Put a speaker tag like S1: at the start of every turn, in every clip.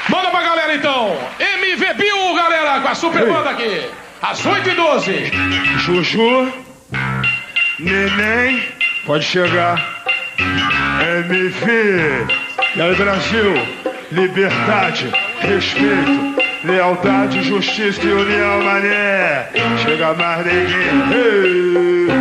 S1: Manda pra galera então. MV Bill, galera, com a super banda aqui. Às 8h12.
S2: Juju, Neném, pode chegar. MV. E aí, Brasil, liberdade, respeito, lealdade, justiça e união, mané. Chega mais ninguém.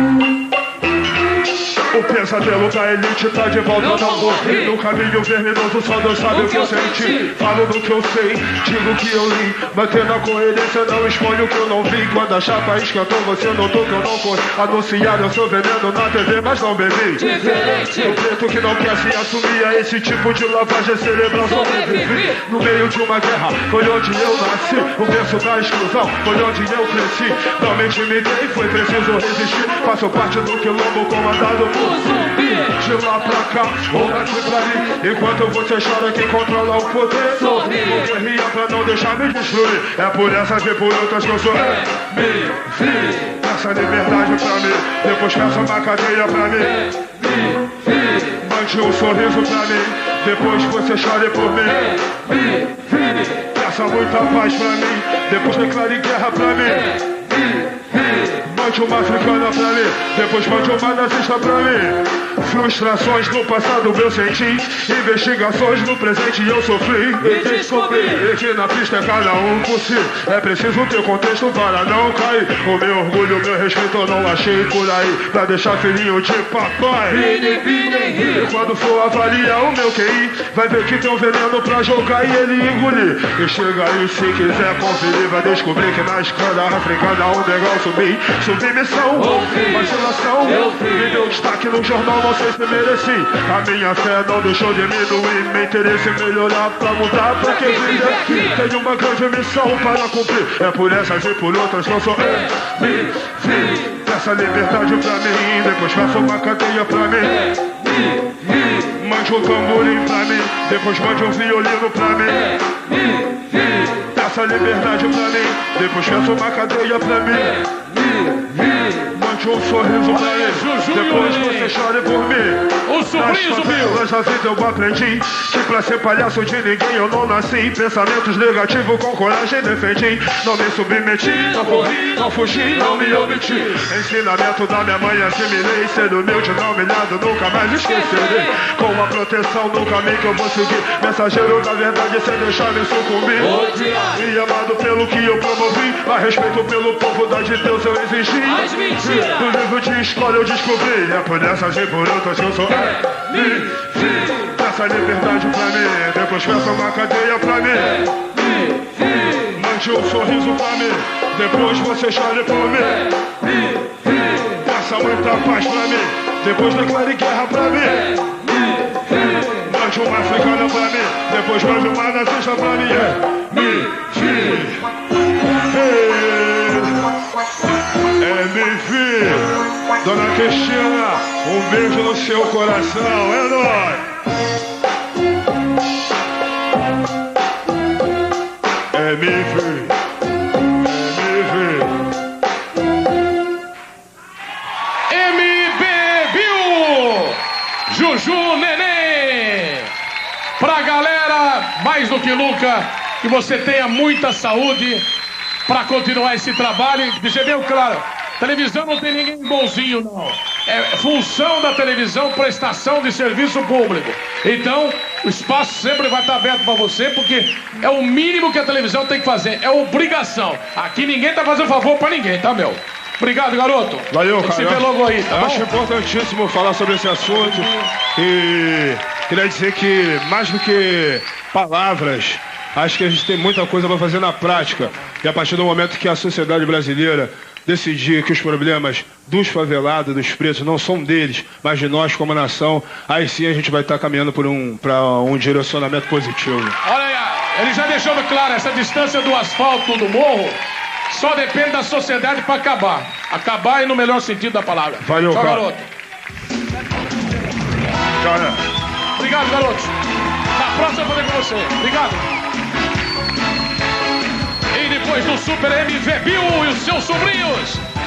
S2: O pesadelo da elite tá de volta, não morri. No caminho verminoso, só Deus sabe o que eu senti. Falo do que eu sei, digo o que eu li. Mantendo a coerência, não exponho o que eu não vi. Quando a chapa esquentou, você notou que eu não fui anunciado. Eu sou veneno na TV, mas não bebi.
S3: Diferente.
S2: O preto que não quer se assumir a esse tipo de lavagem cerebral. Sobrevivi no meio de uma guerra, foi onde eu nasci. O berço da exclusão, foi onde eu cresci. Não me intimidei, foi preciso resistir. Faço parte do quilombo comandado por zumbi. De lá pra cá, ou daqui pra ali. Enquanto você chora, quem controla o poder
S3: Sorri.
S2: Vou guerrilha pra não deixar me destruir. É por essas e por outras que eu sou Essa liberdade pra mim. Depois peça uma cadeia pra mim. Mande um sorriso pra mim. Depois você chore por mim. Peça muita paz pra mim. Depois declare guerra pra mim. Mande uma africana pra mim, depois mande uma nazista pra mim. Frustrações no passado eu senti, investigações no presente eu sofri.
S3: E descobri
S2: que na pista é cada um por si. É preciso ter contexto para não cair. O meu orgulho, o meu respeito eu não achei por aí. Pra deixar filhinho de papai. E quando for avaliar o meu QI, vai ver que tem um veneno pra jogar e ele engolir. E chega aí se quiser conferir, vai descobrir que na escala africana o negócio subir. Submissão, vacilação, me deu destaque no jornal, não sei se mereci. A minha fé não deixou diminuir, meu interesse melhorar pra mudar, porque vim aqui. Tenho uma grande missão para cumprir. É por essas e por outras que eu sou Essa liberdade pra mim, depois faça uma cadeia pra mim. Mande um tamborim pra mim, depois mande um violino pra mim. Essa liberdade pra mim, depois faça uma cadeia pra mim. Mande um sorriso pra mim, depois você chore por mim.
S1: O sorriso, Bill.
S2: Nas da vida eu aprendi que pra ser palhaço de ninguém eu não nasci. Pensamentos negativos com coragem defendi. Não me submeti, não corri, não fugi, não me omiti. Ensinamento da minha mãe assimilei. Ser humilde, não humilhado, nunca mais esquecerei. Com a proteção no caminho que eu vou seguir. Mensageiro da verdade sem deixar me sucumbir. E amado pelo que eu promovi. A respeito pelo povo da de Deus eu exigi.
S3: As mentiras.
S2: Do livro de escola eu descobri. É por essas e por outras que eu sou Essa liberdade pra mim, depois peça uma cadeia pra mim. Mande um sorriso pra mim, depois você chore por mim. Peça muita paz pra mim, depois declare guerra pra mim. Mande uma africana pra mim, depois mande uma nazista pra mim. MV, Dona Cristina, um beijo no seu coração, é nóis! MV,
S1: MB Bill, Juju Neném. Pra galera, mais do que nunca, que você tenha muita saúde pra continuar esse trabalho. E deixa bem claro, televisão não tem ninguém bonzinho, não. É função da televisão, prestação de serviço público. Então, o espaço sempre vai estar aberto pra você, porque é o mínimo que a televisão tem que fazer, é obrigação. Aqui ninguém tá fazendo favor pra ninguém, tá, meu? Obrigado, garoto.
S2: Valeu,
S1: cara.
S2: Se
S1: vê logo aí, tá bom?
S2: Acho importantíssimo falar sobre esse assunto. E queria dizer que, mais do que palavras, acho que a gente tem muita coisa para fazer na prática. E a partir do momento que a sociedade brasileira decidir que os problemas dos favelados, dos pretos, não são deles, mas de nós como nação, aí sim a gente vai estar caminhando para um direcionamento positivo.
S1: Olha aí, ele já deixou claro, essa distância do asfalto do morro só depende da sociedade para acabar. Acabar no melhor sentido da palavra.
S2: Valeu,
S1: tchau,
S2: cara.
S1: garoto.
S2: Tchau, né?
S1: Obrigado, garoto. Na próxima eu vou ver com você. Obrigado. E depois do Super MV Bill e os seus sobrinhos,